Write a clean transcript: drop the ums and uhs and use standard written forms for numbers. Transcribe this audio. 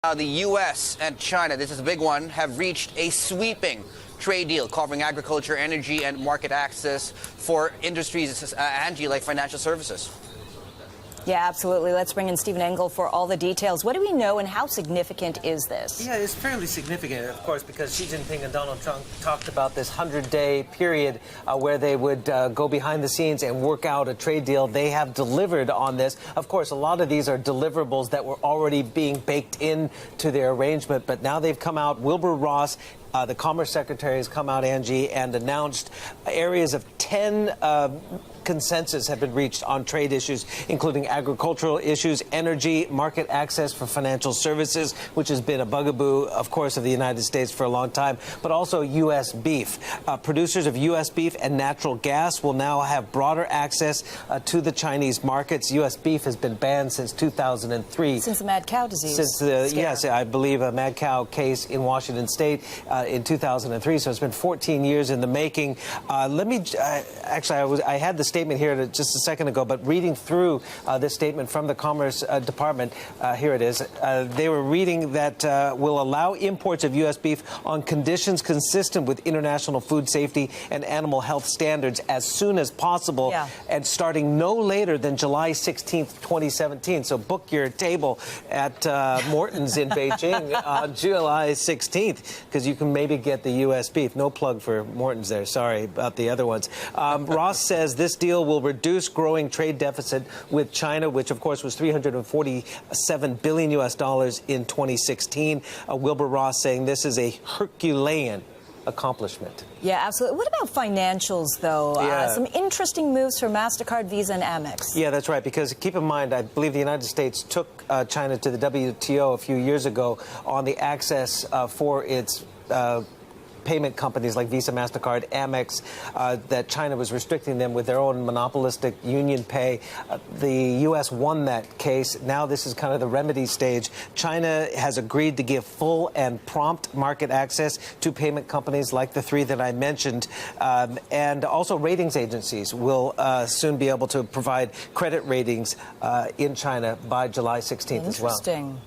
The U.S. and China, this is a big one, have reached a sweeping trade deal covering agriculture, energy, and market access for industries, Angie, like financial services. Yeah, absolutely. Let's bring in Stephen Engel for all the details. What do we know and how significant is this? Yeah, it's fairly significant, of course, because Xi Jinping and Donald Trump talked about this 100-day period where they would go behind the scenes and work out a trade deal. They have delivered on this. Of course, a lot of these are deliverables that were already being baked into their arrangement, but now they've come out. Wilbur Ross, the Commerce Secretary, has come out, Angie, and announced areas of 10 consensus have been reached on trade issues, including agricultural issues, energy, market access for financial services, which has been a bugaboo, of course, of the United States for a long time, but also U.S. beef. Producers of U.S. beef and natural gas will now have broader access to the Chinese markets. U.S. beef has been banned since 2003. Since the mad cow disease. Yes, I believe a mad cow case in Washington State in 2003. So it's been 14 years in the making. I had the statement here just a second ago, but reading through this statement from the Commerce Department, here it is. They were reading that will allow imports of U.S. beef on conditions consistent with international food safety and animal health standards as soon as possible, and starting no later than July 16th, 2017. So book your table at Morton's in Beijing on July 16th, because you can maybe get the U.S. beef. No plug for Morton's there. Sorry about the other ones. Ross says this deal will reduce growing trade deficit with China, which of course was $347 billion in 2016. Wilbur Ross saying this is a Herculean accomplishment. Yeah, absolutely. What about financials, though? Some interesting moves for MasterCard, Visa, and Amex. Yeah, that's right, because keep in mind, I believe the United States took China to the WTO a few years ago on the access for its payment companies like Visa, MasterCard, Amex, that China was restricting them with their own monopolistic union pay. The U.S. won that case. Now this is kind of the remedy stage. China has agreed to give full and prompt market access to payment companies like the three that I mentioned. And also ratings agencies will soon be able to provide credit ratings in China by July 16th as well. Interesting.